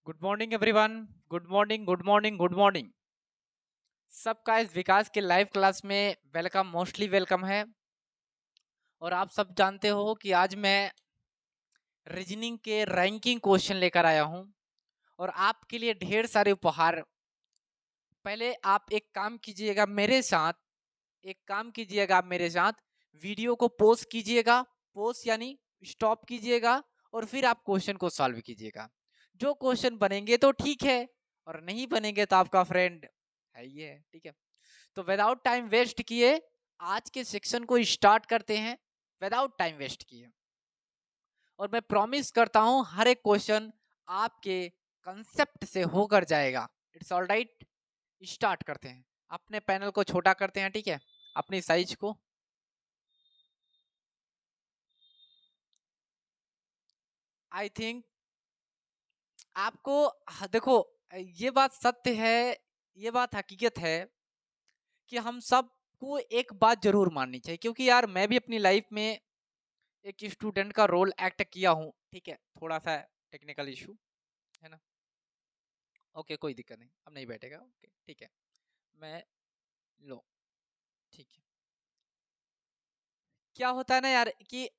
Good morning everyone. Good morning, good morning, good morning. सबका इस विकास के लाइव क्लास में वेलकम, मोस्टली वेलकम है। और आप सब जानते हो कि आज मैं रीजनिंग के रैंकिंग क्वेश्चन लेकर आया हूं और आपके लिए ढेर सारे उपहार। पहले आप एक काम कीजिएगा मेरे साथ, वीडियो को पोज कीजिएगा। पोज यानी स्टॉप कीजिएगा और फिर आप क्वेश्चन को सॉल्व कीजिएगा। जो क्वेश्चन बनेंगे तो ठीक है, और नहीं बनेंगे तो आपका फ्रेंड है ही है, ठीक है। तो विदाउट टाइम वेस्ट किए आज के सेक्शन को स्टार्ट करते हैं, विदाउट टाइम वेस्ट किए। और मैं प्रॉमिस करता हूं हर एक क्वेश्चन आपके कंसेप्ट से होकर जाएगा। इट्स ऑल राइट, स्टार्ट करते हैं। अपने पैनल को छोटा करते हैं, ठीक है, अपनी साइज को। आई थिंक आपको देखो, ये बात सत्य है, ये बात हकीकत है कि हम सबको एक बात जरूर माननी चाहिए, क्योंकि यार मैं भी अपनी लाइफ में एक स्टूडेंट का रोल एक्ट किया हूँ, ठीक है। थोड़ा सा टेक्निकल इशू है ना। ओके, कोई दिक्कत नहीं, अब नहीं बैठेगा। ओके, ठीक है। मैं लो, ठीक है। क्या होता है ना यार कि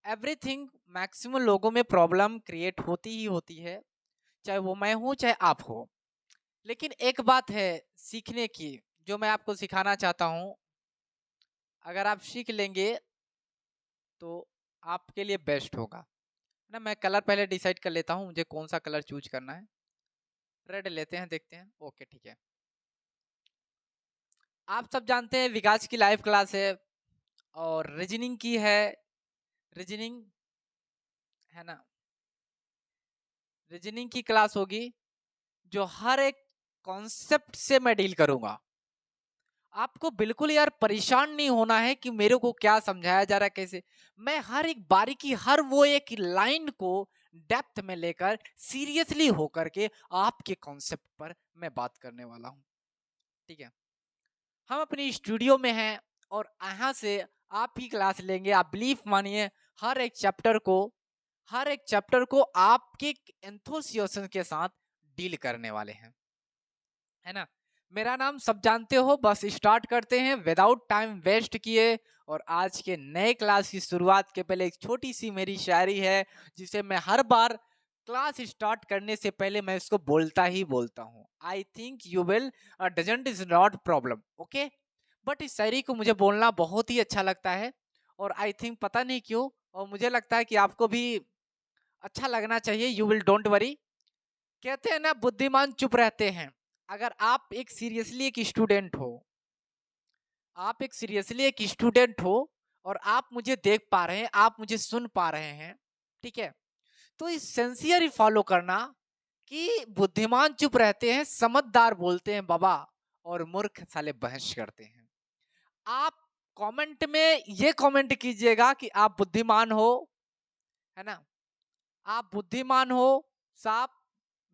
एवरीथिंग मैक्सिमम लोगों में प्रॉब्लम क्रिएट होती ही होती है, चाहे वो मैं हूं चाहे आप हो। लेकिन एक बात है सीखने की, जो मैं आपको सिखाना चाहता हूं। अगर आप सीख लेंगे तो आपके लिए बेस्ट होगा, है ना। मैं कलर पहले डिसाइड कर लेता हूं, मुझे कौन सा कलर चूज करना है। रेड लेते हैं, देखते हैं। ओके, ठीक है। आप सब जानते हैं विकास की लाइव क्लास है और रीजनिंग की है। रीजनिंग है ना, रीजनिंग की क्लास होगी जो हर एक कॉन्सेप्ट से मैं डील करूंगा। आपको बिल्कुल यार परेशान नहीं होना है कि मेरे को क्या समझाया जा रहा है, कैसे। मैं हर एक बारीकी, हर वो एक लाइन को डेप्थ में लेकर सीरियसली होकर के आपके कॉन्सेप्ट पर मैं बात करने वाला हूं, ठीक है। हम अपनी स्टूडियो में हैं और यहाँ से आप ही क्लास लेंगे। आप बिलीफ मानिए, हर एक चैप्टर को, हर एक चैप्टर को आपके एंथुसियाज्म के साथ डील करने वाले हैं, है ना। मेरा नाम सब जानते हो, बस स्टार्ट करते हैं विदाउट टाइम वेस्ट किए। और आज के नए क्लास की शुरुआत के पहले एक छोटी सी मेरी शायरी है, जिसे मैं हर बार क्लास स्टार्ट करने से पहले मैं इसको बोलता ही बोलता हूँ। I think you will doesn't is not problem, okay. But इस शायरी को मुझे बोलना बहुत ही अच्छा लगता है, और आई थिंक पता नहीं क्यों, और मुझे लगता है कि आपको भी अच्छा लगना चाहिए। You will don't worry. कहते हैं ना, बुद्धिमान चुप रहते हैं। अगर आप एक सीरियसली एक स्टूडेंट हो, आप एक सीरियसली एक स्टूडेंट हो और आप मुझे देख पा रहे हैं, आप मुझे सुन पा रहे हैं, ठीक है, तो इस सिंसियरली फॉलो करना कि बुद्धिमान चुप रहते हैं, समझदार बोलते हैं बाबा, और मूर्ख साले बहस करते हैं। आप कमेंट में ये कमेंट कीजिएगा कि आप बुद्धिमान हो, है ना, आप बुद्धिमान हो साहब।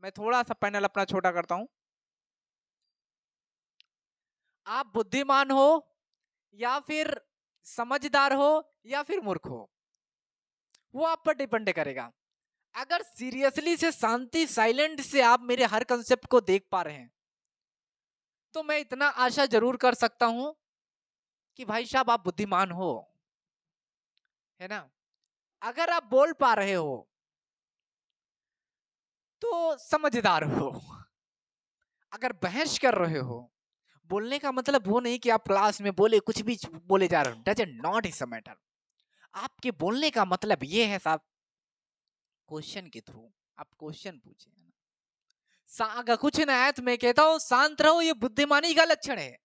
मैं थोड़ा सा पैनल अपना छोटा करता हूं। आप बुद्धिमान हो या फिर समझदार हो या फिर मूर्ख हो, वो आप पर डिपेंड करेगा। अगर सीरियसली से, शांति साइलेंट से आप मेरे हर कंसेप्ट को देख पा रहे हैं, तो मैं इतना आशा जरूर कर सकता हूं कि भाई साहब आप बुद्धिमान हो, है ना। अगर आप बोल पा रहे हो तो समझदार हो। अगर बहस कर रहे हो, बोलने का मतलब वो नहीं कि आप क्लास में बोले कुछ भी बोले जा रहे हो, doesn't not is a matter. आपके बोलने का मतलब ये है साहब, क्वेश्चन के थ्रू आप क्वेश्चन पूछे, है ना। अगर कुछ ना आया तो मैं कहता हूं शांत रहो, ये बुद्धिमानी का लक्षण है।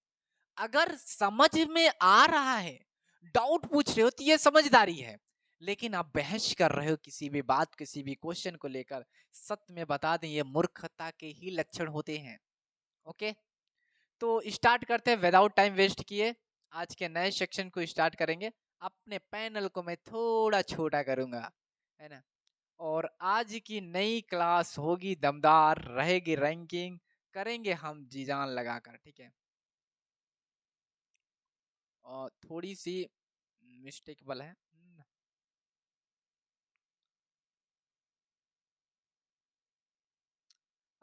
अगर समझ में आ रहा है, डाउट पूछ रहे हो, तो ये समझदारी है। लेकिन आप बहस कर रहे हो किसी भी बात, किसी भी क्वेश्चन को लेकर, सत्य में बता दें ये मूर्खता के ही लक्षण होते हैं, ओके। तो स्टार्ट करते हैं विदाउट टाइम वेस्ट किए। आज के नए सेक्शन को स्टार्ट करेंगे। अपने पैनल को मैं थोड़ा छोटा करूंगा, है ना। और आज की नई क्लास होगी दमदार, रहेगी रैंकिंग, करेंगे हम जी जान लगाकर, ठीक है। और थोड़ी सी मिस्टेकबल है।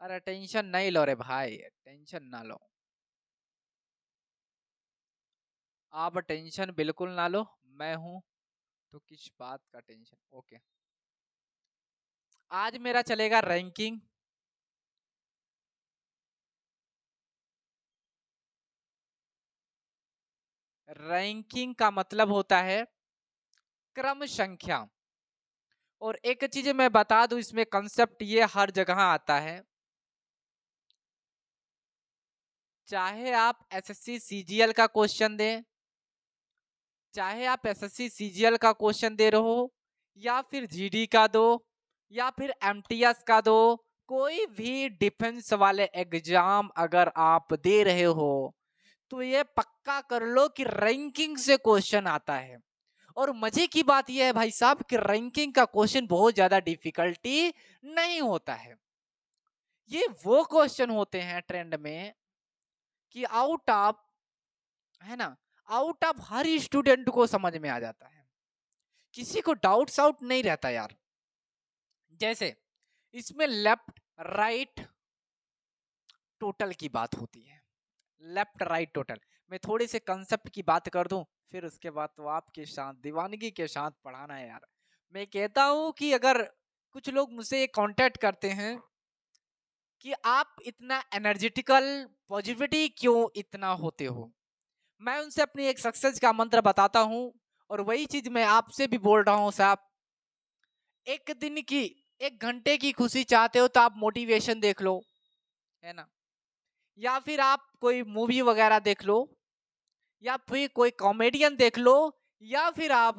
अरे टेंशन नहीं लो रे भाई, टेंशन ना लो, आप टेंशन बिल्कुल ना लो, मैं हूं, तो किस बात का टेंशन। ओके, आज मेरा चलेगा रैंकिंग। रैंकिंग का मतलब होता है क्रम संख्या। और एक चीज मैं बता दूं, इसमें कंसेप्ट ये हर जगह आता है, चाहे आप एसएससी सीजीएल का क्वेश्चन दें, चाहे आप एसएससी सीजीएल का क्वेश्चन दे रहे हो, या फिर जीडी का दो, या फिर एमटीएस का दो, कोई भी डिफेंस वाले एग्जाम अगर आप दे रहे हो, तो ये पक्का कर लो कि रैंकिंग से क्वेश्चन आता है। और मजे की बात यह है भाई साहब कि रैंकिंग का क्वेश्चन बहुत ज्यादा डिफिकल्टी नहीं होता है। ये वो क्वेश्चन होते हैं ट्रेंड में कि आउट ऑफ, है ना, आउट ऑफ हर स्टूडेंट को समझ में आ जाता है, किसी को डाउट्स आउट नहीं रहता यार। जैसे इसमें लेफ्ट राइट टोटल की बात होती है, लेफ्ट राइट टोटल। मैं थोड़े से कंसेप्ट की बात कर दूं, फिर उसके बाद तो आपके साथ दीवानगी के साथ पढ़ाना है यार। मैं कहता हूं कि अगर कुछ लोग मुझसे कांटेक्ट करते हैं कि आप इतना एनर्जेटिकल, पॉजिटिविटी क्यों इतना होते हो, मैं उनसे अपनी एक सक्सेस का मंत्र बताता हूं। और वही चीज मैं आपसे भी बोल रहा हूं साहब। एक दिन की, एक घंटे की खुशी चाहते हो तो आप मोटिवेशन देख लो, है ना, या फिर आप कोई मूवी वगैरह देख लो, या फिर कोई कॉमेडियन देख लो, या फिर आप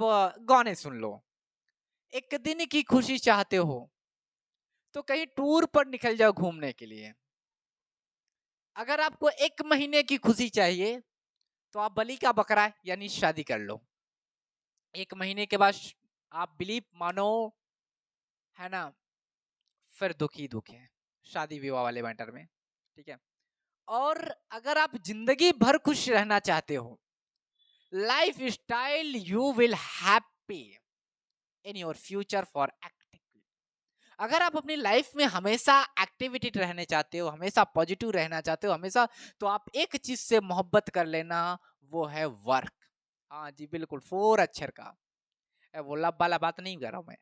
गाने सुन लो। एक दिन की खुशी चाहते हो तो कहीं टूर पर निकल जाओ घूमने के लिए। अगर आपको एक महीने की खुशी चाहिए तो आप बलि का बकरा यानी शादी कर लो। एक महीने के बाद आप बिलीव मानो, है ना, फिर दुख ही दुख है शादी विवाह वाले मैटर में, ठीक है। और अगर आप जिंदगी भर खुश रहना चाहते हो, life style you will happy in your future for active. अगर आप अपनी लाइफ में हमेशा एक्टिविटी रहने चाहते हो, हमेशा पॉजिटिव रहना चाहते हो हमेशा, तो आप एक चीज से मोहब्बत कर लेना, वो है वर्क। हाँ जी बिल्कुल, 4 अक्षर का, वो लब वाला बात नहीं कर रहा हूं मैं।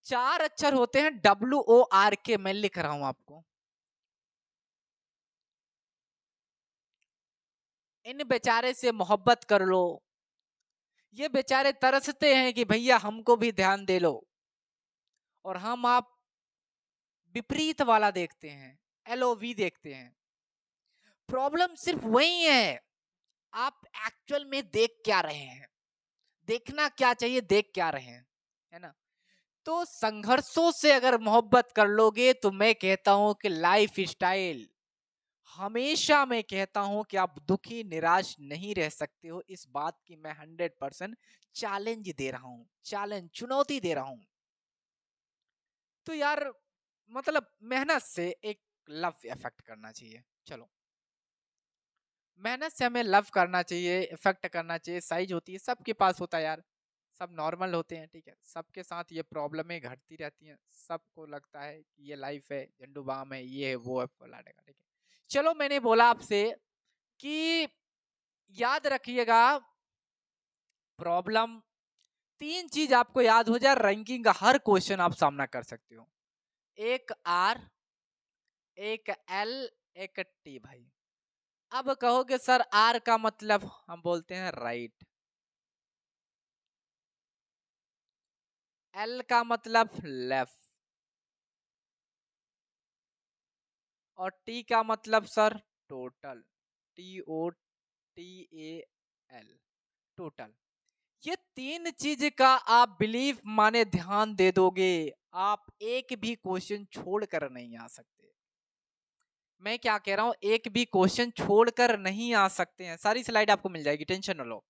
4 अक्षर होते हैं, WORK, मैं लिख रहा हूं आपको। इन बेचारे से मोहब्बत कर लो। ये बेचारे तरसते हैं कि भैया हमको भी ध्यान दे लो, और हम आप विपरीत वाला देखते हैं, LOV देखते हैं। प्रॉब्लम सिर्फ वही है, आप एक्चुअल में देख क्या रहे हैं, देखना क्या चाहिए, देख क्या रहे हैं, है ना। तो संघर्षों से अगर मोहब्बत कर लोगे तो मैं कहता हूं कि लाइफ स्टाइल, हमेशा मैं कहता हूं कि आप दुखी निराश नहीं रह सकते हो। इस बात की मैं 100% चैलेंज दे रहा हूं, चैलेंज, चुनौती दे रहा हूं। तो यार मतलब मेहनत से एक लव इफेक्ट करना चाहिए। चलो, मेहनत से हमें लव करना चाहिए, इफेक्ट करना चाहिए। साइज होती है, सबके पास होता है यार, सब नॉर्मल होते हैं, ठीक है। सबके साथ ये प्रॉब्लमें घटती रहती हैं, सबको लगता है कि ये लाइफ है, झंडू बाम है, ये है वो है फलाने का, ठीक है। चलो, मैंने बोला आपसे कि याद रखिएगा, प्रॉब्लम, 3 चीज आपको याद हो जाए, रैंकिंग का हर क्वेश्चन आप सामना कर सकते हो। एक आर, एक एल, एक टी भाई। अब कहोगे सर आर का मतलब, हम बोलते हैं राइट, एल का मतलब लेफ्ट, और टी का मतलब सर टोटल, TOTAL, टोटल। ये 3 चीज का आप बिलीव माने ध्यान दे दोगे, आप एक भी क्वेश्चन छोड़कर नहीं आ सकते। मैं क्या कह रहा हूं, एक भी क्वेश्चन छोड़कर नहीं आ सकते हैं। सारी स्लाइड आपको मिल जाएगी, टेंशन न लो।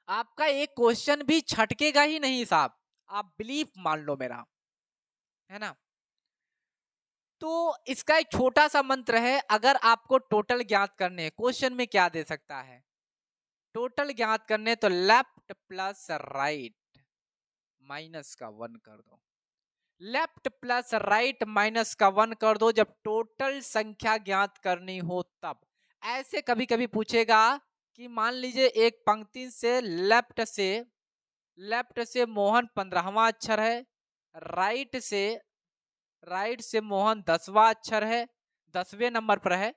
आपका एक क्वेश्चन भी छटकेगा ही नहीं साहब, आप बिलीव मान लो मेरा, है ना। तो इसका एक छोटा सा मंत्र है, अगर आपको टोटल ज्ञात करने हैं, क्वेश्चन में क्या दे सकता है, टोटल ज्ञात करने, तो लेफ्ट प्लस राइट माइनस का 1 कर दो। लेफ्ट प्लस राइट माइनस का 1 कर दो जब टोटल संख्या ज्ञात करनी हो तब। ऐसे कभी कभी पूछेगा कि मान लीजिए एक पंक्ति से लेफ्ट से मोहन 15वां अक्षर है, राइट से राइट से मोहन 10वां अक्षर है, 10वें नंबर पर है।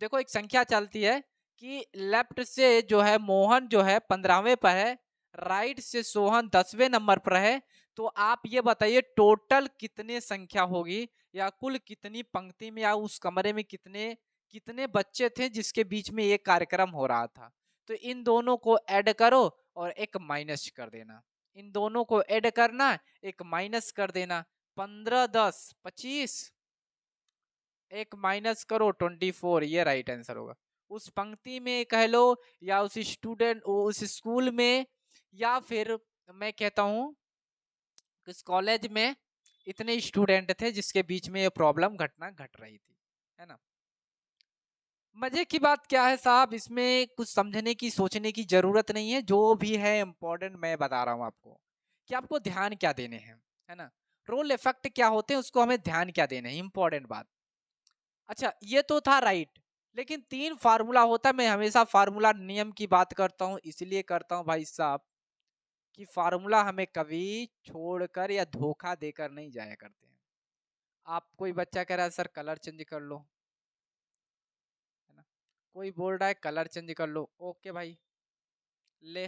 देखो एक संख्या चलती है कि लेफ्ट से जो है मोहन जो है 15वें पर है, राइट से सोहन 10वें नंबर पर है। तो आप ये बताइए टोटल कितने संख्या होगी, या कुल कितनी पंक्ति में या उस कमरे में कितने कितने बच्चे थे जिसके बीच में ये कार्यक्रम हो रहा था। तो इन दोनों को ऐड करो और एक माइनस कर देना। इन दोनों को ऐड करना, एक माइनस कर देना। 15 10 25, एक माइनस करो 24, ये राइट आंसर होगा। उस पंक्ति में कह लो, या उस स्टूडेंट उस स्कूल में, या फिर मैं कहता हूं इस कॉलेज में इतने स्टूडेंट थे जिसके बीच में ये प्रॉब्लम घटना घट रही थी, है ना। मजे की बात क्या है साहब, इसमें कुछ समझने की सोचने की जरूरत नहीं है। जो भी है इम्पोर्टेंट मैं बता रहा हूँ आपको कि आपको ध्यान क्या देने हैं, है ना। रोल इफेक्ट क्या होते हैं उसको हमें ध्यान क्या देने हैं, इंपॉर्टेंट बात। अच्छा ये तो था राइट, लेकिन 3 फार्मूला होता है। मैं हमेशा फार्मूला नियम की बात करता हूँ, इसलिए करता हूँ भाई साहब कि फार्मूला हमें कभी छोड़कर या धोखा देकर नहीं जाया करते हैं। आप कोई बच्चा कह रहा है सर कलर चेंज कर लो, है ना, कोई बोल रहा है कलर चेंज कर लो, ओके भाई ले,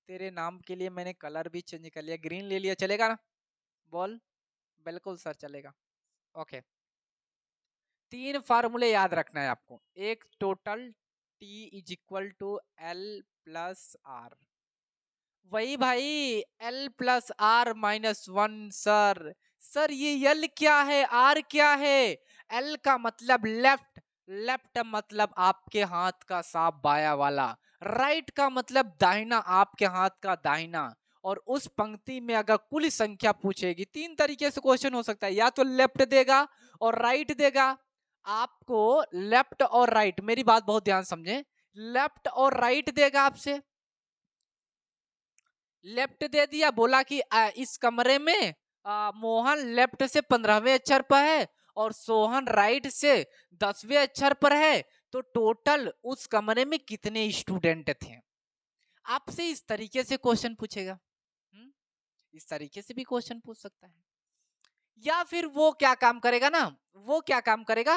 तेरे नाम के लिए मैंने कलर भी चेंज कर लिया, ग्रीन ले लिया, चलेगा ना, बोल। बिल्कुल सर चलेगा। ओके, 3 फार्मूले याद रखना है आपको। एक total T is equal to L plus R, वही भाई L plus R minus 1। Sir sir ये एल क्या है, आर क्या है? एल का मतलब लेफ्ट, लेफ्ट मतलब आपके हाथ का साफ बाया वाला, राइट का मतलब दाहिना, आपके हाथ का दाहिना। और उस पंक्ति में अगर कुल संख्या पूछेगी, 3 तरीके से क्वेश्चन हो सकता है, या तो लेफ्ट देगा और राइट देगा। आपको लेफ्ट और राइट, मेरी बात बहुत ध्यान समझे, लेफ्ट और राइट देगा आपसे। लेफ्ट दे दिया, बोला कि इस कमरे में मोहन लेफ्ट से 15वें अक्षर पर है और सोहन राइट से 10वें अक्षर पर है, तो टोटल उस कमरे में कितने स्टूडेंट थे। आपसे इस तरीके से क्वेश्चन पूछेगा। इस तरीके से भी क्वेश्चन पूछ सकता है। या फिर वो क्या काम करेगा ना, वो क्या काम करेगा,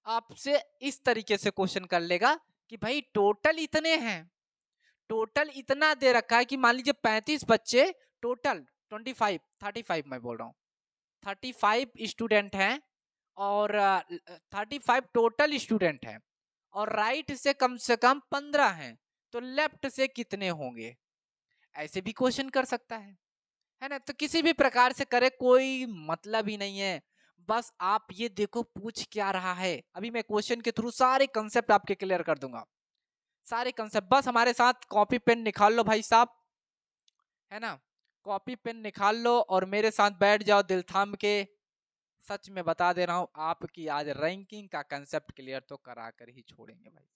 आपसे इस तरीके से क्वेश्चन कर लेगा कि भाई टोटल इतने हैं, टोटल इतना दे रखा है कि मान लीजिए 35 बच्चे, टोटल 25 35 मैं बोल रहा हूँ, 35 स्टूडेंट हैं, और 35 टोटल स्टूडेंट हैं, और राइट से कम 15 हैं, तो लेफ्ट से कितने होंगे। ऐसे भी क्वेश्चन कर सकता है ना। तो किसी भी प्रकार से करे कोई मतलब ही नहीं है। बस आप ये देखो पूछ क्या रहा है। अभी मैं क्वेश्चन के थ्रू सारे कंसेप्ट आपके क्लियर कर दूंगा, सारे कंसेप्ट। बस हमारे साथ कॉपी पेन निकाल लो भाई साहब, है ना, कॉपी पेन निकाल लो और मेरे साथ बैठ जाओ दिल थाम के। सच में बता दे रहा हूं, आपकी आज रैंकिंग का कंसेप्ट क्लियर तो करा कर ही छोड़ेंगे भाई।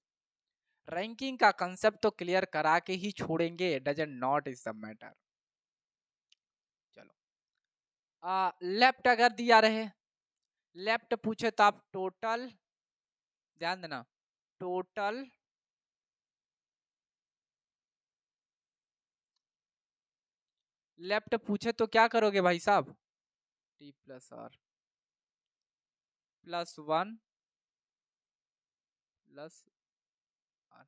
रैंकिंग का कंसेप्ट तो क्लियर करा के ही छोड़ेंगे, doesn't not is the matter. चलो, लेफ्ट अगर दिया रहे, लेफ्ट पूछे तो आप टोटल, ध्यान देना, टोटल लेफ्ट पूछे तो क्या करोगे भाई साहब, T plus R plus 1 plus R.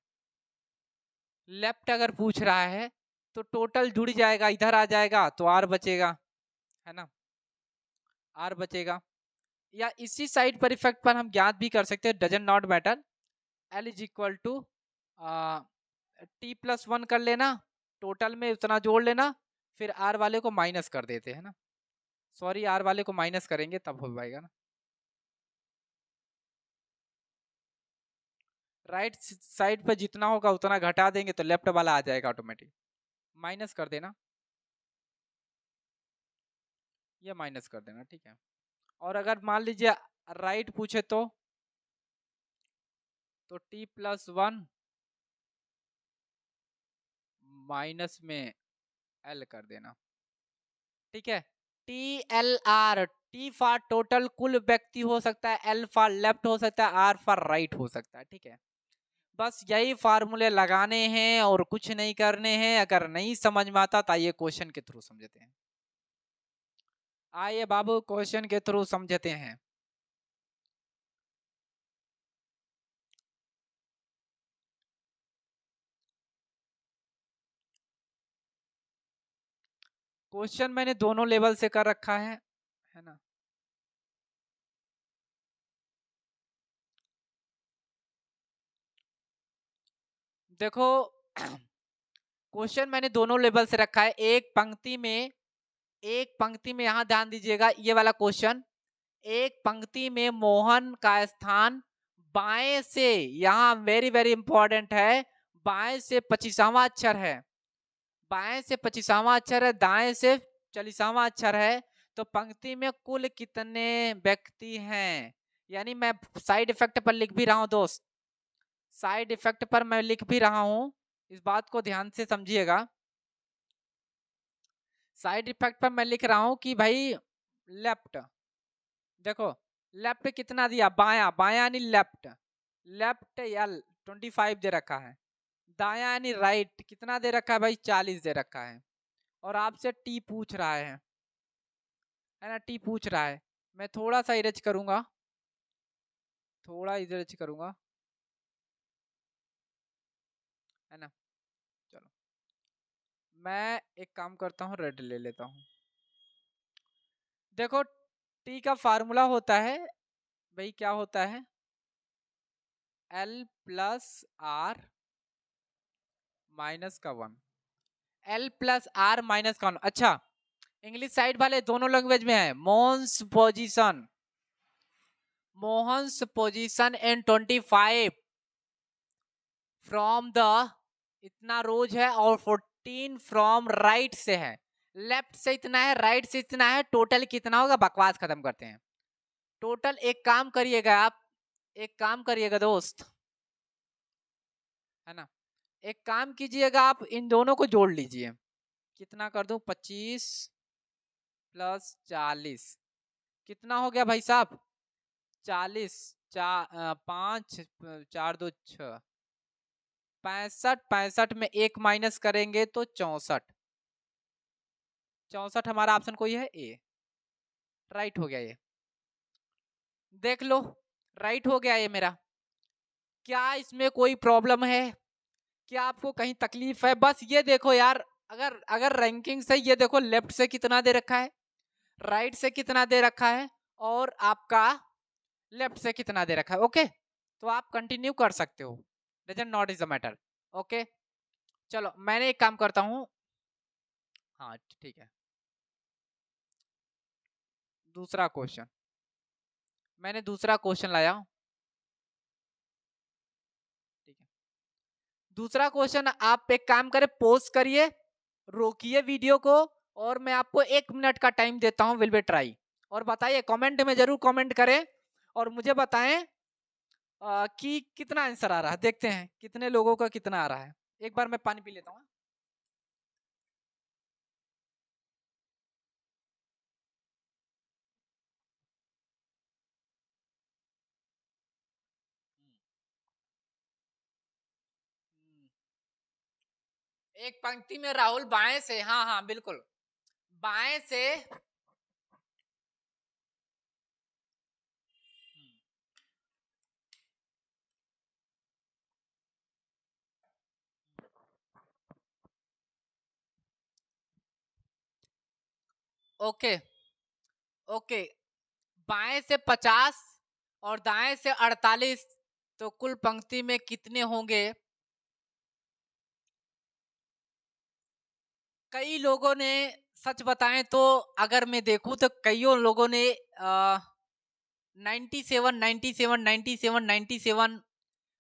Left अगर पूछ रहा है तो टोटल जुड़ जाएगा, इधर आ जाएगा तो आर बचेगा, है ना, आर बचेगा। या इसी साइड पर इफेक्ट पर हम ज्ञात भी कर सकते हैं, doesn't not matter. L is equal to T plus 1 कर लेना, टोटल में उतना जोड़ लेना, फिर आर वाले को माइनस कर देते हैं ना, सॉरी आर वाले को माइनस करेंगे तब हो पाएगा ना। राइट साइड पर जितना होगा उतना घटा देंगे तो लेफ्ट वाला आ जाएगा ऑटोमेटिक, माइनस कर देना, ये माइनस कर देना, ठीक है। और अगर मान लीजिए राइट पूछे तो टी प्लस 1 माइनस में एल कर देना, ठीक है। T L R, T for total कुल व्यक्ति हो सकता है, L फॉर लेफ्ट हो सकता है, R फॉर राइट हो सकता है। ठीक है, बस यही फार्मूले लगाने हैं और कुछ नहीं करने हैं। अगर नहीं समझ में आता तो आइए क्वेश्चन के थ्रू समझते हैं। आइए बाबू क्वेश्चन के थ्रू समझते हैं। क्वेश्चन मैंने दोनों लेवल से कर रखा है ना। देखो क्वेश्चन मैंने दोनों लेवल से रखा है। एक पंक्ति में यहां ध्यान दीजिएगा, ये वाला क्वेश्चन, एक पंक्ति में मोहन का स्थान बाएं से, यहां वेरी वेरी इंपॉर्टेंट है, बाएं से 25वां अक्षर है, बाएं से 25वां अक्षर है, दाएं से 40वां अक्षर है। तो पंक्ति में कुल कितने व्यक्ति हैं, यानी मैं साइड इफेक्ट पर लिख भी रहा हूं दोस्त, साइड इफेक्ट पर मैं लिख भी रहा हूं, इस बात को ध्यान से समझिएगा। साइड इफेक्ट पर मैं लिख रहा हूं कि भाई लेफ्ट, देखो लेफ्ट कितना दिया, बाया, बाया यानी लेफ्ट, लेफ्ट या 25 दे रखा है, दाया यानी राइट कितना दे रखा है भाई, 40 दे रखा है। और आपसे टी पूछ रहा है ना, टी पूछ रहा है। मैं थोड़ा सा इरेज करूंगा, थोड़ा इरेज करूंगा, है ना। चलो मैं एक काम करता हूँ, रेड ले लेता हूँ। देखो टी का फार्मूला होता है भाई, क्या होता है, L प्लस आर माइनस का 1, L प्लस आर माइनस का 1। अच्छा इंग्लिश साइड वाले दोनों लैंग्वेज में है। Mohan's position, Mohan's position in 25 from the, इतना रोज है, और 14 फ्रॉम राइट से है, लेफ्ट से इतना है, राइट से इतना है, टोटल कितना होगा, बकवास खत्म करते हैं। टोटल एक काम करिएगा आप, एक काम करिएगा दोस्त, है ना, एक काम कीजिएगा आप, इन दोनों को जोड़ लीजिए। कितना कर दूं, 25 प्लस 40 कितना हो गया भाई साहब, 40, 5 4 2 6, 65, 65 में एक माइनस करेंगे तो 64, 64 हमारा ऑप्शन कोई है ए, राइट हो गया ये, देख लो राइट हो गया ये मेरा। क्या इसमें कोई प्रॉब्लम है, क्या आपको कहीं तकलीफ है, बस ये देखो यार, अगर अगर रैंकिंग से ये देखो, लेफ्ट से कितना दे रखा है, राइट से कितना दे रखा है, और आपका लेफ्ट से कितना दे रखा है, ओके, तो आप कंटिन्यू कर सकते हो, doesn't not is the matter, okay. चलो मैंने एक काम करता हूँ, हाँ ठीक है, दूसरा क्वेश्चन, मैंने दूसरा क्वेश्चन लाया हूं, ठीक है। दूसरा क्वेश्चन आप एक काम करें, पोस्ट करिए, रोकिए वीडियो को, और मैं आपको 1 मिनट का टाइम देता हूं, विल बी ट्राई, और बताइए कमेंट में जरूर कमेंट करें, और मुझे बताएं कि कितना आंसर आ रहा है, देखते हैं कितने लोगों का कितना आ रहा है। एक बार मैं पानी पी लेता हूँ। एक पंक्ति में राहुल बाएं से, हाँ हाँ बिल्कुल, बाएं से, ओके ओके, बाएं से 50 और दाएं से 48, तो कुल पंक्ति में कितने होंगे। कई लोगों ने, सच बताएं तो अगर मैं देखूं तो कईयों लोगों ने 97 97 97 97,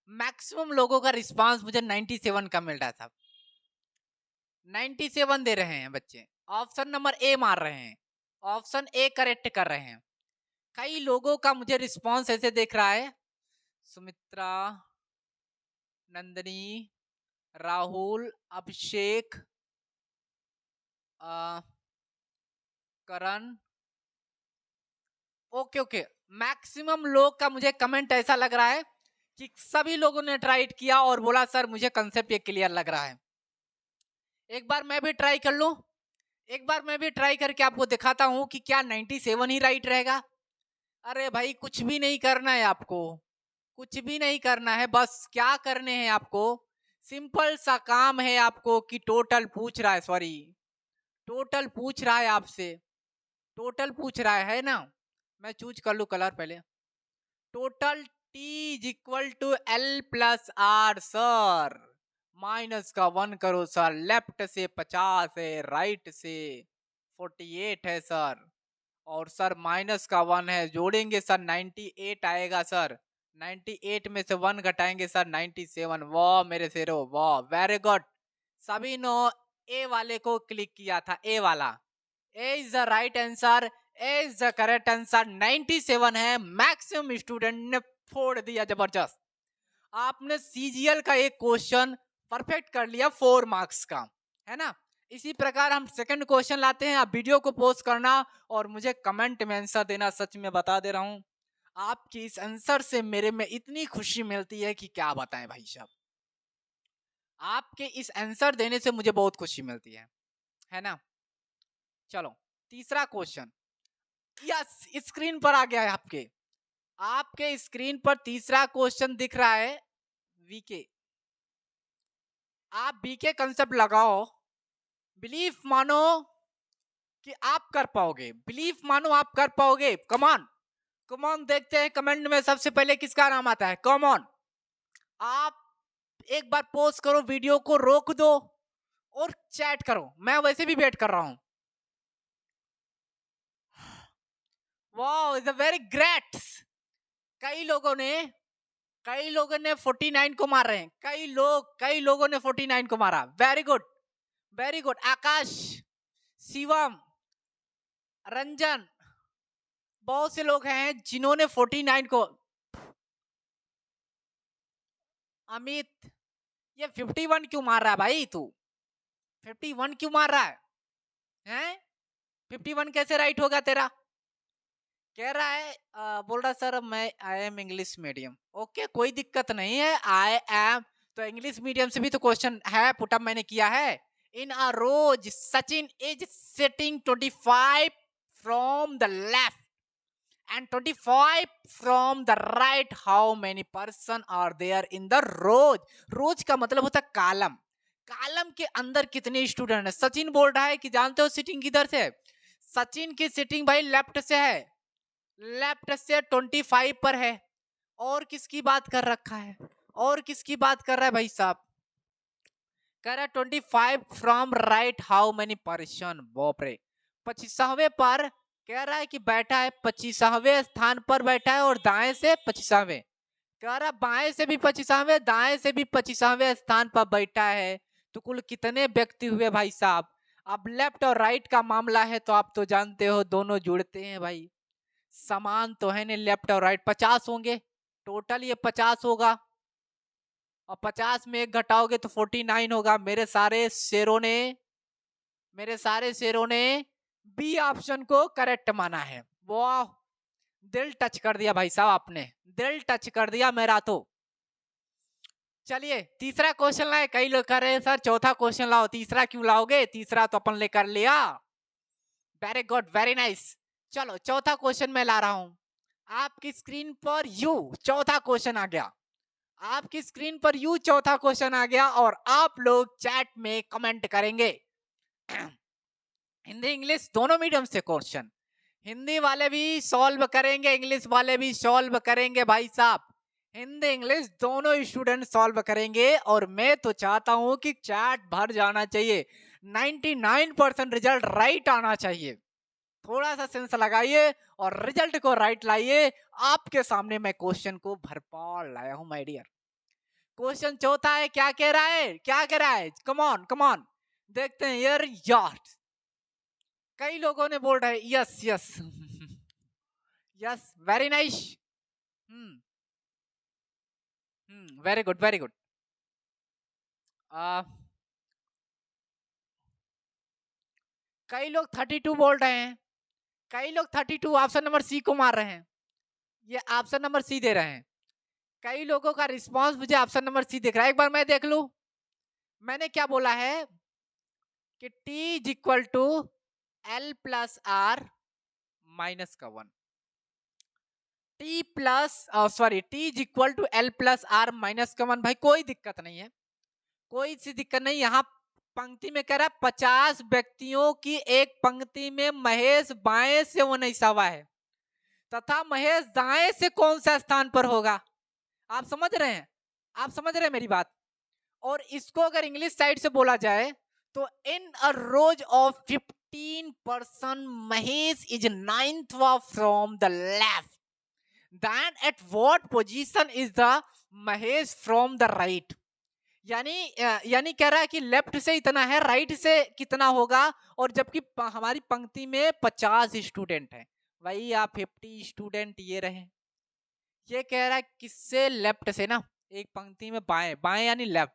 मैक्सिमम लोगों का रिस्पांस मुझे 97 का मिल रहा था, 97 दे रहे हैं बच्चे, ऑप्शन नंबर ए मार रहे हैं, ऑप्शन ए करेक्ट कर रहे हैं। कई लोगों का मुझे रिस्पांस ऐसे देख रहा है, सुमित्रा, नंदनी, राहुल, अभिषेक, करण, ओके ओके, मैक्सिमम लोग का मुझे कमेंट ऐसा लग रहा है कि सभी लोगों ने ट्राई किया और बोला सर मुझे कंसेप्ट ये क्लियर लग रहा है। एक बार मैं भी ट्राई कर लूं, एक बार मैं भी ट्राई करके आपको दिखाता हूं कि क्या 97 ही राइट रहेगा। अरे भाई कुछ भी नहीं करना है आपको, कुछ भी नहीं करना है, बस क्या करने हैं आपको, सिंपल सा काम है आपको कि टोटल पूछ रहा है, सॉरी टोटल पूछ रहा है आपसे, टोटल पूछ रहा है ना। मैं चूज कर लूं कलर पहले। Total T is equal to L plus R sir, minus का 1 करो सर, लेफ्ट से 50 है, राइट से 48 है सर, और सर माइनस का 1 है, जोड़ेंगे सर 98 आएगा सर, 98 में से 1 घटाएंगे सर 97। वाह मेरे शेरो वाह, वेरी गुड। सभी नो ए वाले को क्लिक किया था, ए वाला, A is the right answer, A is the correct answer, 97 है। मैक्सिमम स्टूडेंट ने फोड़ दिया, जबरदस्त। आपने सीजीएल का एक क्वेश्चन परफेक्ट कर लिया 4 मार्क्स का, है ना। इसी प्रकार हम सेकंड क्वेश्चन लाते हैं। आप वीडियो को पोस्ट करना और मुझे कमेंट में आंसर देना। सच में बता दे रहा हूं, आपकी इस आंसर से मेरे में इतनी खुशी मिलती है कि क्या बताएं भाई साहब। आपके इस आंसर देने से मुझे बहुत खुशी मिलती है ना। चलो तीसरा क्वेश्चन, यस स्क्रीन पर आ गया है आपके, आपके स्क्रीन पर तीसरा क्वेश्चन दिख रहा है। वीके, आप बीके कंसेप्ट लगाओ, बिलीफ मानो कि आप कर पाओगे, बिलीफ मानो आप कर पाओगे। कमान कमान, देखते हैं कमेंट में सबसे पहले किसका नाम आता है। कमान, आप एक बार पोस्ट करो, वीडियो को रोक दो और चैट करो, मैं वैसे भी वेट कर रहा हूं। Wow is a very great. कई लोगों ने 49 को मार रहे हैं, कई लोगों ने 49 को मारा। Very good, very good. Akash, Shivam, Ranjan, बहुत से लोग हैं जिन्होंने 49 को। अमित, ये 51 क्यों मार रहा है भाई तू, 51 क्यों मार रहा है 51 कैसे राइट होगा तेरा। कह रहा है बोल रहा सर मैं I am English medium. Okay कोई दिक्कत नहीं है, आई एम, तो इंग्लिश मीडियम से भी तो क्वेश्चन है, पुटअप मैंने किया है। In a row Sachin is sitting 25 from the left and 25 from the right, how many person are there in the रोज। रोज का मतलब होता है कालम, कालम के अंदर कितने स्टूडेंट है। सचिन बोल रहा है कि जानते हो सीटिंग किधर से है, सचिन की सीटिंग भाई लेफ्ट से है, लेफ्ट से 25 पर है। और किसकी बात कर रखा है, और किसकी बात कर रहा है भाई साहब, कह रहा है 25 from right, how many person. बाप रे, 25वें पर कह रहा है कि बैठा है, 25वें स्थान पर बैठा है, और दाएं से 25वें, कह रहा बाएं से भी 25वें, दाएं से भी 25वें स्थान पर बैठा है। तो कुल कितने व्यक्ति हुए भाई साहब। अब लेफ्ट और राइट का मामला है तो आप तो जानते हो दोनों जुड़ते हैं भाई, समान तो है नहीं, लेफ्ट और राइट 50 होंगे, टोटल ये 50 होगा, और 50 में एक घटाओगे तो 49 होगा। मेरे सारे शेरों ने बी ऑप्शन को करेक्ट माना है। वाह, दिल टच कर दिया भाई साहब आपने, दिल टच कर दिया मेरा तो। चलिए तीसरा क्वेश्चन लाए, कई लोग कह रहे हैं सर चौथा क्वेश्चन लाओ, तीसरा क्यों लाओगे, तीसरा तो अपन लेकर लिया। Very good, very nice. चलो चौथा क्वेश्चन मैं ला रहा हूं, आपकी स्क्रीन पर यू चौथा क्वेश्चन आ गया, आपकी स्क्रीन पर यू चौथा क्वेश्चन आ गया, और आप लोग चैट में कमेंट करेंगे। हिंदी इंग्लिश दोनों मीडियम से क्वेश्चन, हिंदी वाले भी सॉल्व करेंगे, इंग्लिश वाले भी सॉल्व करेंगे भाई साहब, हिंदी इंग्लिश दोनों स्टूडेंट सॉल्व करेंगे। और मैं तो चाहता हूं कि चैट भर जाना चाहिए, 99% रिजल्ट राइट आना चाहिए। थोड़ा सा सेंस लगाइए और रिजल्ट को राइट लाइए। आपके सामने मैं क्वेश्चन को भरपाल लाया हूं माय डियर। क्वेश्चन चौथा है, क्या कह रहा है, क्या कह रहा है, कम ऑन कम ऑन, देखते हैं यार यार। कई लोगों ने बोल रहे yes yes yes, very nice, very good very good. कई लोग 32 बोल रहे हैं, कई लोग 32 ऑप्शन नंबर सी को मार रहे हैं, ये ऑप्शन नंबर सी दे रहे हैं। कई लोगों का रिस्पांस मुझे ऑप्शन नंबर सी दिख रहा है, एक बार मैं देख लूं। मैंने क्या बोला है कि t is equal to L plus R minus का 1, T plus sorry T is equal to L plus R minus का 1। भाई कोई दिक्कत नहीं है, कोई सी दिक्कत नहीं। यहाँ पंक्ति में कह रहा है 50 व्यक्तियों की एक पंक्ति में महेश बाएं से 19वां है तथा महेश दाएं से कौन सा स्थान पर होगा। आप समझ रहे हैं, आप समझ रहे हैं मेरी बात। और इसको अगर इंग्लिश साइड से बोला जाए तो in a row of 15 person Mahesh is 9th from the left, then at what position is the Mahesh from the right. यानी कह रहा है कि लेफ्ट से इतना है, राइट से कितना होगा। और जबकि हमारी पंक्ति में 50 स्टूडेंट हैं, वही आप 50 स्टूडेंट ये रहे। ये कह रहा है किससे, लेफ्ट से ना, एक पंक्ति में बाएं, बाएं यानी लेफ्ट,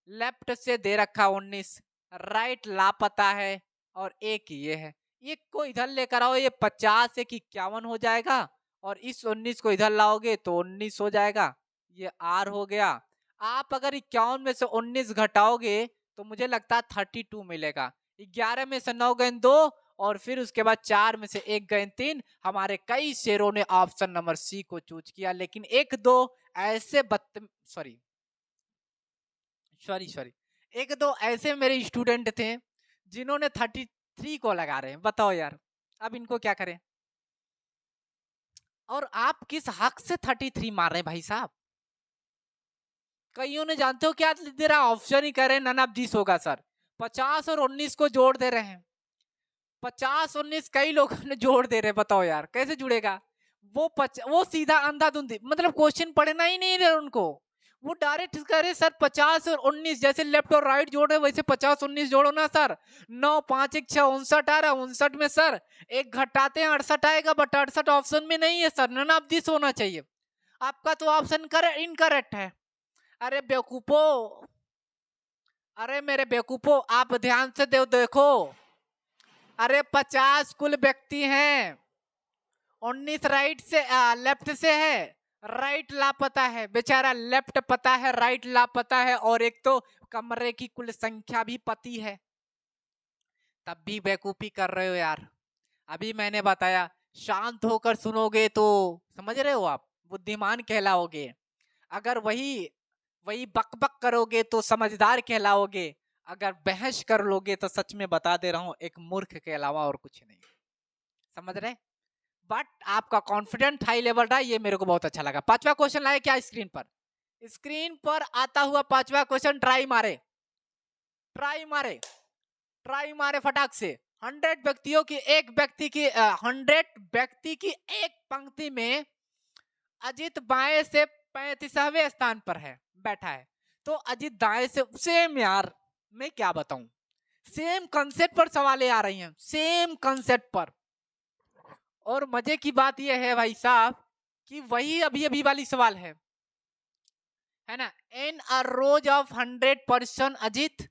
लेफ्ट से दे रखा 19, राइट लापता है और एक ये है। ये को इधर लेकर आओ, ये 50 से 51 हो जाएगा और इस 19 को इधर लाओगे तो 19 हो जाएगा, ये आर हो गया। आप अगर 51 में से 19 घटाओगे तो मुझे लगता है 32 मिलेगा। 11 में से 9 गए 2 और फिर उसके बाद 4 में से 1 गए 3। हमारे कई शेरों ने ऑप्शन नंबर सी को चूज किया, लेकिन एक दो ऐसे सॉरी एक दो ऐसे मेरे स्टूडेंट थे जिन्होंने 33 को लगा रहे हैं। बताओ यार, अब इनको क्या करें। और आप किस हक से 33 मार रहे हैं भाई साहब। कईयों ने जानते हो क्या दे रहा, ऑप्शन ही कह रहे नन ऑफ दिस होगा सर। 50 और 19 को जोड़ दे रहे हैं, 50 19 कई लोगों ने जोड़ दे रहे। बताओ यार कैसे जुड़ेगा। वो सीधा अंधाधुंधी, मतलब क्वेश्चन पढ़ना ही नहीं रहे उनको, वो डायरेक्ट करे सर 50 और 19 जैसे लेफ्ट और राइट जोड़ रहे वैसे 50 19 जोड़ो ना सर। 9 5 1 6 59 आ रहा, 59 में सर एक घटाते हैं 68 आएगा, बट 68 ऑप्शन में नहीं है सर, नन ऑफ दिस होना चाहिए। आपका तो ऑप्शन इनकरेक्ट है। अरे बेवकूफो, अरे मेरे बेवकूफो, आप ध्यान से देखो। अरे 50 कुल व्यक्ति हैं, 19 राइट से लेफ्ट से है, राइट लापता है बेचारा, लेफ्ट पता है राइट लापता है, और एक तो कमरे की कुल संख्या भी पती है, तब भी बेवकूफी कर रहे हो यार। अभी मैंने बताया, शांत होकर सुनोगे तो समझ रहे हो आप बुद्धिमान कहलाओगे, अगर वही बक बक करोगे तो समझदार कहलाओगे, अगर बहस कर लोगे तो सच में बता दे रहा हूं एक मूर्ख के अलावा और कुछ नहीं। समझ रहे। बट आपका कॉन्फिडेंट हाई लेवल रहा, ये मेरे को बहुत अच्छा लगा। पांचवा क्वेश्चन लाए क्या स्क्रीन पर, स्क्रीन पर आता हुआ पांचवा क्वेश्चन, ट्राई मारे ट्राई मारे ट्राई मारे फटाक से। 100 व्यक्तियों की एक व्यक्ति की 100 व्यक्ति की एक पंक्ति में अजित बाएं से 35वें स्थान पर है, बैठा है, तो अजित दाएं से, सेम यार मैं क्या बताऊं, सेम कंसेप्ट पर सवालें आ रही हैं, सेम कंसेप्ट पर। और मजे की बात यह है भाई साहब कि वही अभी अभी वाली सवाल है ना। In a row of 100 person Ajit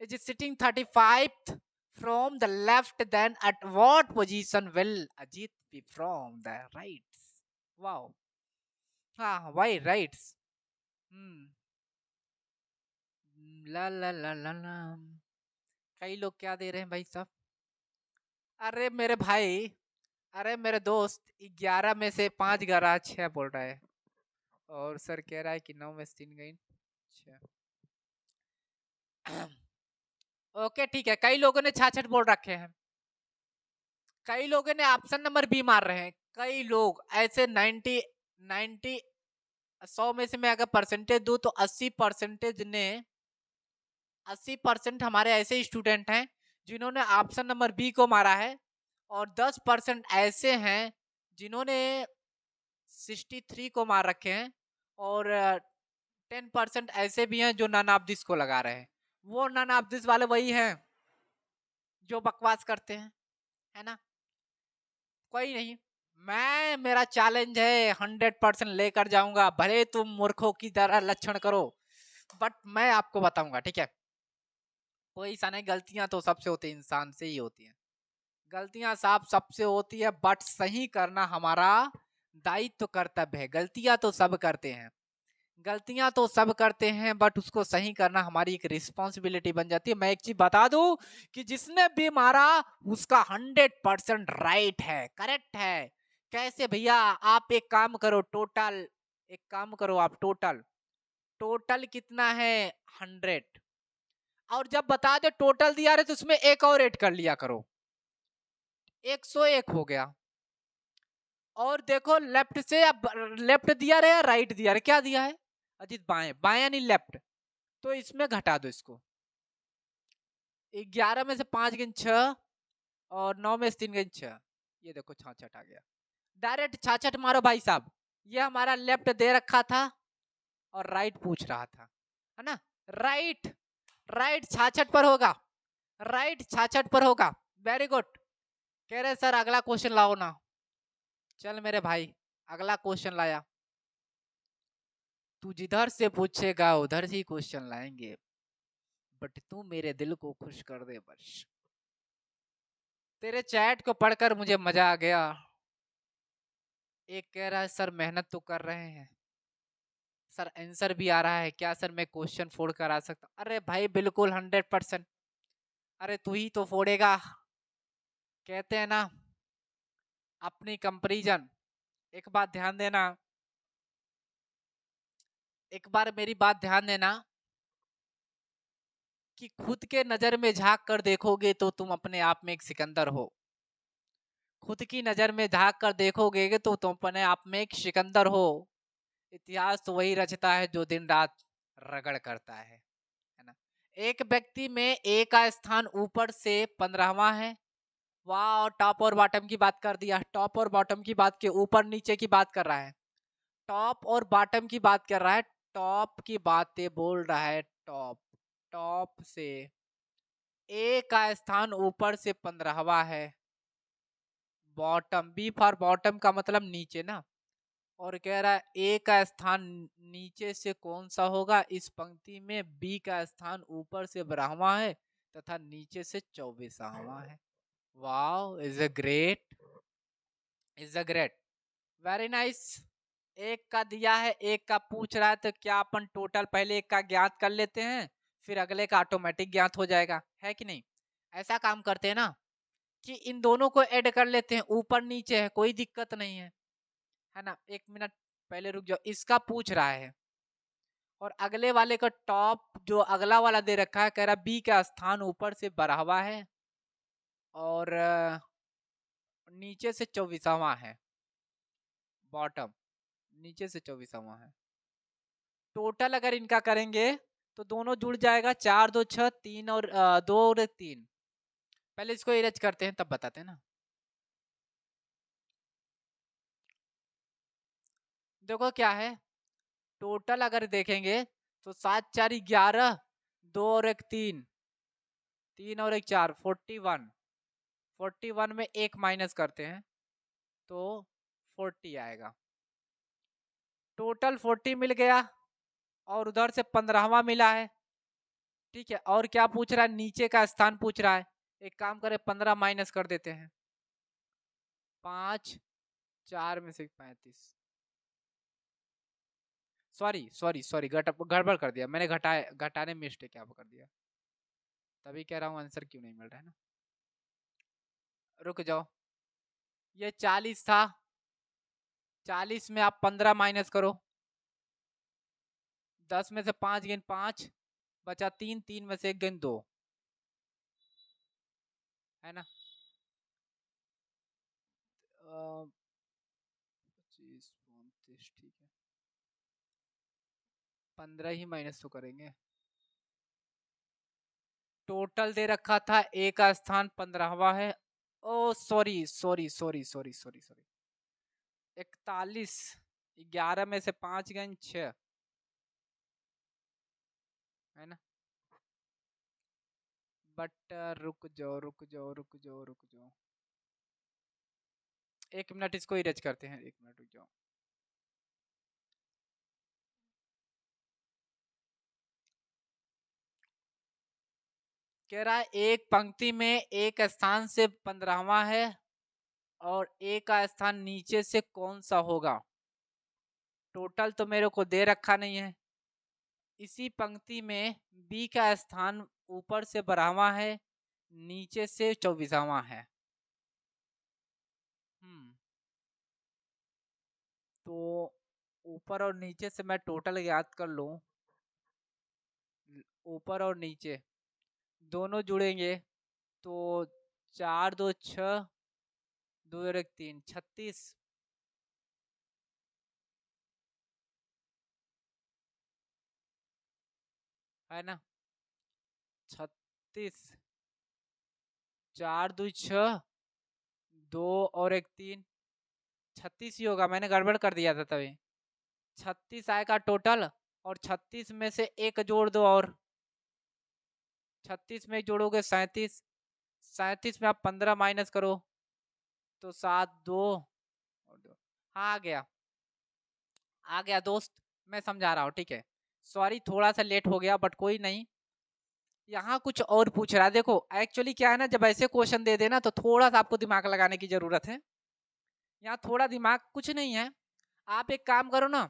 is sitting 35th from the left, then at what position will Ajit be from the right? Wow. हाँ why right? ला ला ला ला ला। कई लोग क्या दे रहे हैं भाई साहब। अरे मेरे भाई, अरे मेरे दोस्त, 11 में से 5 गरा 6 बोल रहा है, और सर कह रहा है कि 9 में से 3 गई। ओके ठीक है, कई लोगों ने 66 बोल रखे हैं, कई लोगों ने ऑप्शन नंबर बी मार रहे हैं, कई लोग ऐसे 90 100 में से मैं अगर परसेंटेज दूं तो 80% हमारे ऐसे स्टूडेंट हैं जिन्होंने ऑप्शन नंबर बी को मारा है, और 10% ऐसे हैं जिन्होंने 63 को मार रखे हैं, और 10% ऐसे भी हैं जो नन ऑफ दिस को लगा रहे हैं। वो नन ऑफ दिस वाले वही हैं जो बकवास करते हैं, है ना। कोई नहीं, मेरा चैलेंज है 100% लेकर जाऊंगा, भले तुम मूर्खों की तरह लक्षण करो, बट मैं आपको बताऊंगा, ठीक है। कोई सा नहीं, गलतियां तो सबसे होती है, इंसान से ही होती है, गलतियां साफ सबसे होती है, बट सही करना हमारा दायित्व कर्तव्य है। गलतियां तो सब करते हैं, गलतियां तो सब करते हैं, बट उसको सही करना हमारी एक रिस्पॉन्सिबिलिटी बन जाती है। मैं एक चीज बता दूं कि जिसने भी मारा उसका 100% राइट है, करेक्ट है। कैसे भैया? आप एक काम करो, टोटल एक काम करो, आप टोटल टोटल कितना है? 100। और जब बता दे टोटल दिया रहे तो उसमें एक और ऐड कर लिया करो, 101 हो गया। और देखो लेफ्ट से, अब लेफ्ट दिया रहे या राइट दिया रहे? क्या दिया है अजीत? बाएं, बाएं यानी लेफ्ट। तो इसमें घटा दो इसको। 11 में से 5 गिन 6, और 9 में से 3 गिन 6, ये देखो 66 आ गया। डायरेक्ट 66 मारो भाई साहब। ये हमारा लेफ्ट दे रखा था और राइट पूछ रहा था, है ना? राइट, राइट 66 पर होगा, राइट 66 पर होगा। Very good. कह रहे सर अगला क्वेश्चन लाओ ना। चल मेरे भाई, अगला क्वेश्चन लाया। तू जिधर से पूछेगा उधर से ही क्वेश्चन लाएंगे, बट तू मेरे दिल को खुश कर दे बस। तेरे चैट को पढ़कर मुझे मजा आ गया। एक कह रहा है सर मेहनत तो कर रहे हैं सर, आंसर भी आ रहा है क्या सर, मैं क्वेश्चन फोड़ कर आ सकता हूँ? अरे भाई बिल्कुल 100%। अरे तू ही तो फोड़ेगा। कहते हैं ना, अपनी कंपैरिजन। एक बात ध्यान देना, एक बार मेरी बात ध्यान देना, कि खुद के नजर में झांक कर देखोगे तो तुम अपने आप में एक सिकंदर हो। खुद की नजर में झांक कर देखोगे तो तुम अपने आप में एक सिकंदर हो। इतिहास तो वही रचता है जो दिन रात रगड़ करता है ना? एक व्यक्ति में ए का स्थान ऊपर से 15वां है। वाह, टॉप और बॉटम की बात कर दिया। टॉप और बॉटम की बात के ऊपर नीचे की बात कर रहा है। टॉप और बॉटम की बात कर रहा है। टॉप की बातें बोल रहा है। टॉप, टॉप से ए का स्थान ऊपर से 15वां है। बॉटम, बी फॉर बॉटम का मतलब नीचे ना। और कह रहा है ए का स्थान नीचे से कौन सा होगा? इस पंक्ति में बी का स्थान ऊपर से 12वां है तथा नीचे से 24वां है। Wow, is a great, is a great, very nice. एक का दिया है, एक का पूछ रहा है, तो क्या अपन टोटल पहले एक का ज्ञात कर लेते हैं, फिर अगले का ऑटोमेटिक ज्ञात हो जाएगा, है कि नहीं? ऐसा काम करते हैं ना, कि इन दोनों को ऐड कर लेते हैं, ऊपर नीचे है कोई दिक्कत नहीं है ना? एक मिनट पहले रुक जाओ, इसका पूछ रहा है और अगले वाले का टॉप जो अगला वाला दे रखा है, कह रहा बी का स्थान ऊपर से 12वां है और नीचे से 24वां है। बॉटम नीचे से 24वां है। टोटल अगर इनका करेंगे तो दोनों जुड़ जाएगा, 4 2 6, 3 और 2 और 3। पहले इसको इरेज करते हैं तब बताते हैं ना। देखो क्या है, टोटल अगर देखेंगे तो 7 4 11, 2 और 1 3, 3 और 1 4, 41। 41 में एक माइनस करते हैं तो 40 आएगा। टोटल 40 मिल गया और उधर से 15वां मिला है। ठीक है, और क्या पूछ रहा है? नीचे का स्थान पूछ रहा है। एक काम करें, 15 माइनस कर देते हैं। 5 4 में से 35। सॉरी सॉरी सॉरी, गड़बड़ कर दिया मैंने, घटाने में मिस्टेक क्या कर दिया, तभी कह रहा हूँ आंसर क्यों नहीं मिल रहा है ना। रुक जाओ, ये 40 था, 40 में आप 15 माइनस करो। 10 में से 5 गिन 5, बचा 3, 3 में से 1 गिन 2, है ना? 25 29, ठीक है, 15 ही माइनस तो करेंगे। टोटल दे रखा था ए का स्थान 15वां है। Oh sorry sorry sorry sorry sorry sorry, 41। 11 में से 5 गए 6, है ना? बट रुक जाओ रुक जाओ रुक जाओ रुक जाओ, 1 मिनट इसको इरेज करते हैं, 1 मिनट रुक जाओ। कह रहा है एक पंक्ति में एक स्थान से 15वां है और ए का स्थान नीचे से कौन सा होगा। टोटल तो मेरे को दे रखा नहीं है। इसी पंक्ति में बी का स्थान ऊपर से 12वां है, नीचे से 24वां है। तो ऊपर और नीचे से मैं टोटल याद कर लूं। ऊपर और नीचे दोनों जुड़ेंगे तो 4 2 6, 2 और 1 3, 36। है ना, 36, 4 2 6, 2 और 1 3, 36 ही होगा। मैंने गड़बड़ कर दिया था तभी। 36 आएगा टोटल, और 36 में से एक जोड़ दो, और 36 में जोड़ोगे 37, 37 में आप 15 माइनस करो तो 7 2 और 2। हाँ आ गया दोस्त, मैं समझा रहा हूँ, ठीक है। सॉरी थोड़ा सा लेट हो गया, बट कोई नहीं। यहाँ कुछ और पूछ रहा है। देखो एक्चुअली क्या है ना, जब ऐसे क्वेश्चन दे देना तो थोड़ा सा आपको दिमाग लगाने की जरूरत है। यहाँ थोड़ा दिमाग कुछ नहीं है। आप एक काम करो ना,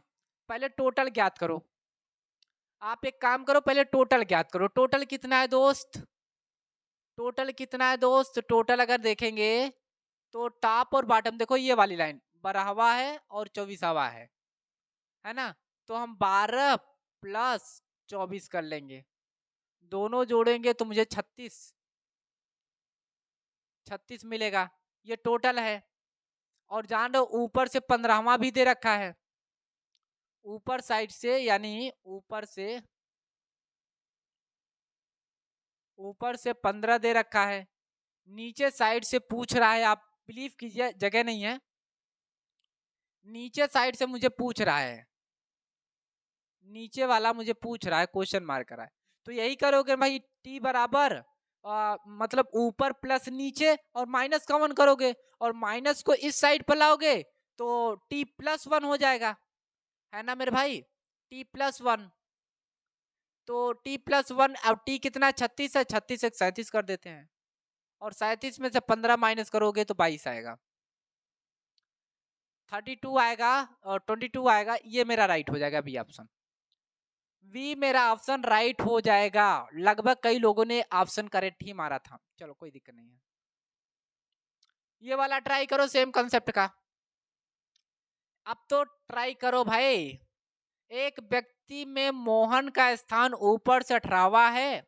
पहले टोटल ज्ञात करो। आप एक काम करो, पहले टोटल ज्ञात करो। टोटल कितना है दोस्त? टोटल कितना है दोस्त? टोटल अगर देखेंगे तो टॉप और बॉटम देखो, ये वाली लाइन 12वां है और 24वां है ना। तो हम 12 प्लस 24 कर लेंगे, दोनों जोड़ेंगे तो मुझे 36 मिलेगा। ये टोटल है। और जान लो ऊपर से 15वां भी दे रखा है, ऊपर साइड से, यानी ऊपर से 15 दे रखा है। नीचे साइड से पूछ रहा है, आप बिलीव कीजिए जगह नहीं है, नीचे साइड से मुझे पूछ रहा है, नीचे वाला मुझे पूछ रहा है, क्वेश्चन मार्क कर रहा है। तो यही करोगे भाई, टी बराबर मतलब ऊपर प्लस नीचे और माइनस कॉमन करोगे, और माइनस को इस साइड पर लाओगे तो टी प्लस 1 हो जाएगा, है ना मेरे भाई। टी प्लस 1, तो टी प्लस 1, अब टी कितना 36 है, 36 एक 37 कर देते हैं, और 37 में से 15 माइनस करोगे तो 22 आएगा। 32 आएगा और 22 आएगा, ये मेरा राइट हो जाएगा बी ऑप्शन। वी मेरा ऑप्शन राइट हो जाएगा। लगभग कई लोगों ने ऑप्शन करेक्ट ही मारा था, चलो कोई दिक्कत नहीं है। ये वाला ट्राई करो सेम कंसेप्ट का। अब तो ट्राई करो भाई। एक व्यक्ति में मोहन का स्थान ऊपर से 18वां है,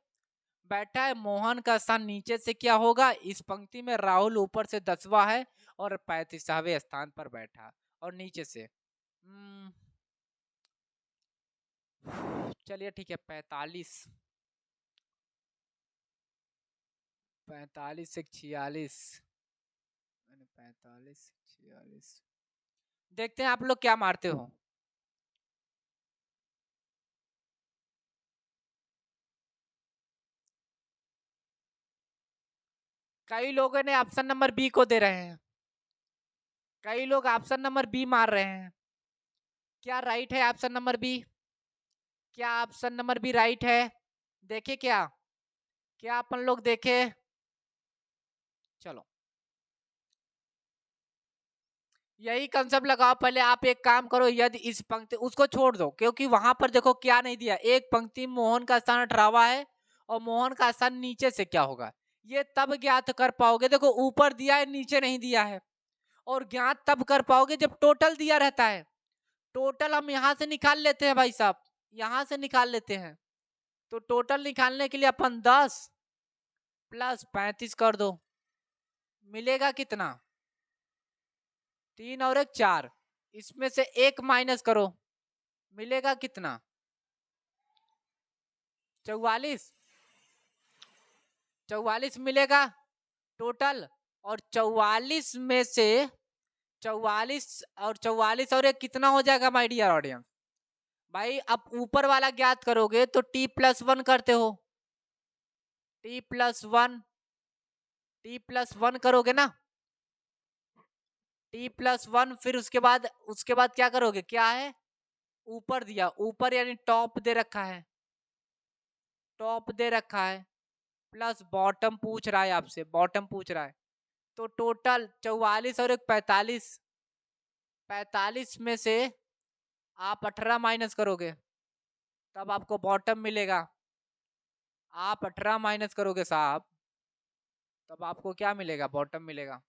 बैठा है। मोहन का स्थान नीचे से क्या होगा? इस पंक्ति में राहुल ऊपर से 10वां है और 35वें स्थान पर बैठा, और नीचे से चलिए ठीक है, 45 45 से 46, 45 46, देखते हैं आप लोग क्या मारते हो। कई लोगों ने ऑप्शन नंबर बी को दे रहे हैं, कई लोग ऑप्शन नंबर बी मार रहे हैं। क्या राइट है ऑप्शन नंबर बी? क्या ऑप्शन नंबर बी राइट है? देखे क्या, क्या अपन लोग देखे? चलो यही कंसेप्ट लगाओ। पहले आप एक काम करो, यदि इस पंक्ति उसको छोड़ दो, क्योंकि वहां पर देखो क्या नहीं दिया। एक पंक्ति मोहन का स्थान 18वां है और मोहन का स्थान नीचे से क्या होगा, ये तब ज्ञात कर पाओगे। देखो ऊपर दिया है, नीचे नहीं दिया है। और ज्ञात तब कर पाओगे जब टोटल दिया रहता है। टोटल हम यहां से निकाल लेते हैं भाई साहब, यहां से निकाल लेते हैं। तो टोटल निकालने के लिए अपन 10 प्लस 35 कर दो, मिलेगा कितना? 3 और 1 4, इसमें से 1 माइनस करो, मिलेगा कितना? 44, 44 मिलेगा टोटल। और 44 में से 44 और 1 कितना हो जाएगा माय डियर ऑडियंस? भाई अब ऊपर वाला ज्ञात करोगे तो t प्लस 1 करते हो, t प्लस 1, t प्लस 1 करोगे ना, t प्लस 1। फिर उसके बाद क्या करोगे? क्या है ऊपर दिया, ऊपर यानी टॉप दे रखा है, टॉप दे रखा है। प्लस बॉटम पूछ रहा है आपसे, बॉटम पूछ रहा है, तो टोटल 44 और एक 45, 45 में से आप 18 माइनस करोगे तब आपको बॉटम मिलेगा। आप 18 माइनस करोगे साहब तब आपको क्या मिलेगा, बॉटम मिलेगा,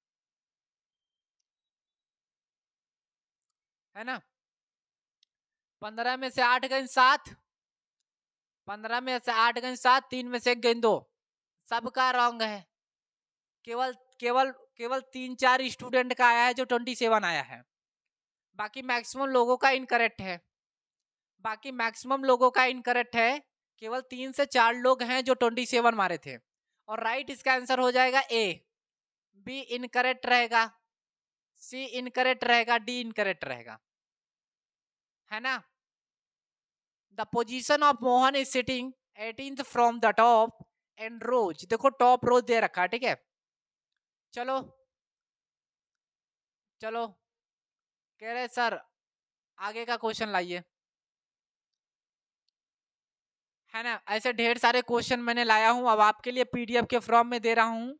है ना। 15 में से 8 गए 7, 15 में से 8 गए 7, 3 में से 1 गए 2, सबका रॉन्ग है। केवल केवल केवल 3-4 स्टूडेंट का आया है जो 27 आया है, बाकी मैक्सिमम लोगों का इनकरेक्ट है, बाकी मैक्सिमम लोगों का इनकरेक्ट है। केवल 3 से 4 लोग हैं जो 27 मारे थे, और राइट इसका आंसर हो जाएगा ए। बी इनकरेक्ट रहेगा, सी इनकरेक्ट रहेगा, डी इनकरेक्ट रहेगा, है ना। The position of Mohan is sitting 18th from the top and rows, देखो टॉप रोज दे रखा है, ठीक है। चलो चलो, कह रहे सर आगे का क्वेश्चन लाइए, है ना। ऐसे ढेर सारे क्वेश्चन मैंने लाया हूं, अब आपके लिए पीडीएफ के फॉर्म में दे रहा हूं।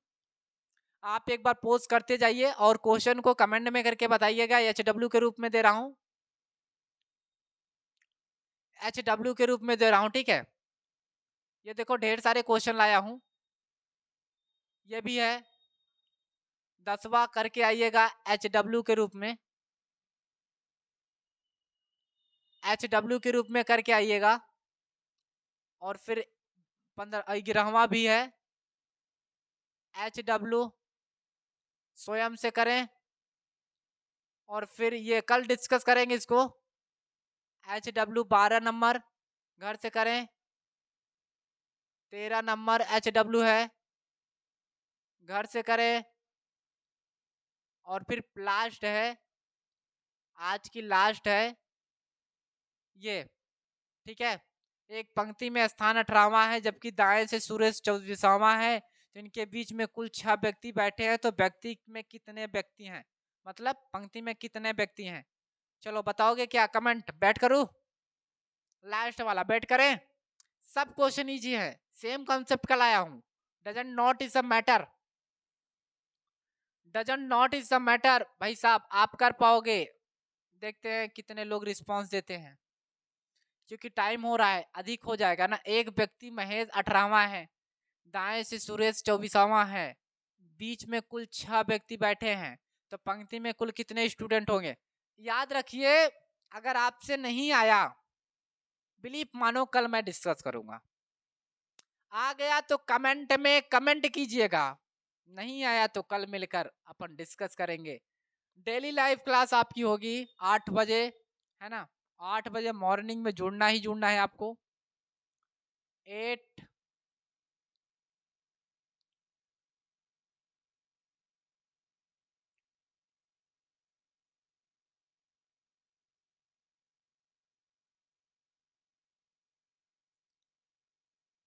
आप एक बार पोस्ट करते जाइए और क्वेश्चन को कमेंट में करके बताइएगा। HW के रूप में दे रहा हूं, HW के रूप में दे रहा हूं, ठीक है। ये देखो ढेर सारे क्वेश्चन लाया हूं, ये भी है, 10वां करके आइएगा HW के रूप में, HW के रूप में करके आइएगा। और फिर 11वां भी है HW, स्वयं से करें, और फिर ये कल डिस्कस करेंगे इसको। HW 12 नंबर घर से करें, 13 नंबर HW है, घर से करें, और फिर लास्ट है, आज की लास्ट है ये, ठीक है। एक पंक्ति में स्थान 18वां है, जबकि दाएं से सुरेश 24वां है, तो इनके बीच में कुल 6 व्यक्ति बैठे हैं, तो व्यक्ति में कितने व्यक्ति हैं, मतलब पंक्ति में कितने व्यक्ति हैं। चलो बताओगे क्या, कमेंट बैठ करूं, लास्ट वाला बैठ करें। सब क्वेश्चन इजी है, सेम कॉन्सेप्ट का लाया हूं। Doesn't not is a matter, doesn't not is a matter, भाई साहब आप कर पाओगे। देखते हैं कितने लोग रिस्पांस देते हैं, क्योंकि टाइम हो रहा है, अधिक हो जाएगा ना। एक व्यक्ति महेश 18वां है, दाएं से सुरेश 24वां है, बीच में कुल 6 व्यक्ति बैठे हैं, तो पंक्ति में कुल कितने स्टूडेंट होंगे। याद रखिए, अगर आपसे नहीं आया, बिलीव मानो कल मैं डिस्कस करूंगा। आ गया तो कमेंट में कमेंट कीजिएगा, नहीं आया तो कल मिलकर अपन डिस्कस करेंगे। डेली लाइव क्लास आपकी होगी 8 बजे, है ना। 8 बजे मॉर्निंग में जुड़ना ही जुड़ना है आपको। 8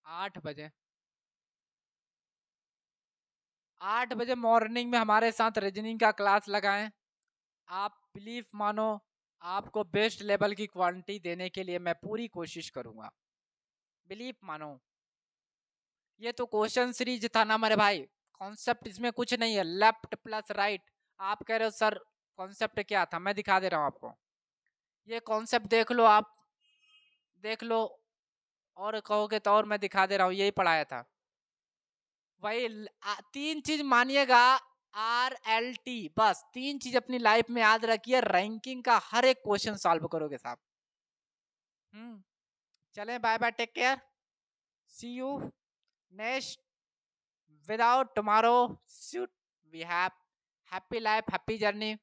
8 बजे, 8 बजे मॉर्निंग में हमारे साथ रीजनिंग का क्लास लगाएं। आप बिलीव मानो, आपको बेस्ट लेवल की क्वालिटी देने के लिए मैं पूरी कोशिश करूंगा, बिलीव मानो। ये तो क्वेश्चन सीरीज था ना मेरे भाई, कॉन्सेप्ट इसमें कुछ नहीं है, लेफ्ट प्लस राइट। आप कह रहे हो सर कॉन्सेप्ट क्या था, मैं दिखा दे रहा हूं आपको। ये कॉन्सेप्ट देख लो, आप देख लो, और कहोगे तो और मैं दिखा दे रहा हूँ, यही पढ़ाया था। वही 3 चीज मानिएगा, RLT, बस 3 चीज अपनी लाइफ में याद रखिए, रैंकिंग का हर एक क्वेश्चन सॉल्व करोगे साहब। चलें, bye bye, take care, see you next, without tomorrow shoot we have happy life, happy journey.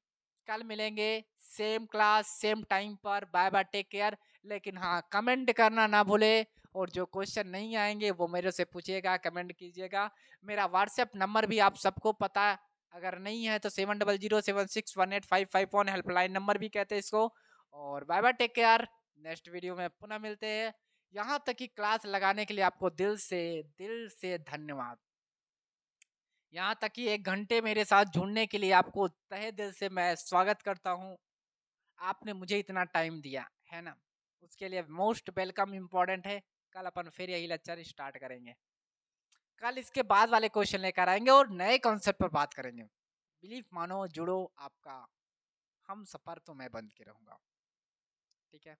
कल मिलेंगे सेम क्लास सेम टाइम पर, बाय बाय, टेक केयर। लेकिन हाँ, कमेंट करना ना भूले, और जो क्वेश्चन नहीं आएंगे वो मेरे से पूछिएगा, कमेंट कीजिएगा। मेरा व्हाट्सएप नंबर भी आप सबको पता है, अगर नहीं है तो 7007618551 हेल्पलाइन नंबर भी कहते हैं इसको। और bye bye, take care, next video में पुनः मिलते हैं। यहाँ तक की क्लास लगाने के लिए आपको दिल से धन्यवाद। यहाँ तक कि 1 घंटे मेरे साथ जुड़ने के लिए आपको तहे दिल से मैं स्वागत करता हूँ। आपने मुझे इतना टाइम दिया है ना, उसके लिए मोस्ट वेलकम इम्पोर्टेंट है। कल अपन फिर यही लेक्चर स्टार्ट करेंगे। कल इसके बाद वाले क्वेश्चन लेकर आएंगे और नए कॉन्सेप्ट पर बात करेंगे। बिलीफ मानो, जुड़ो, आपका हम सफर तो मैं बंद के रहूंगा। ठीक है।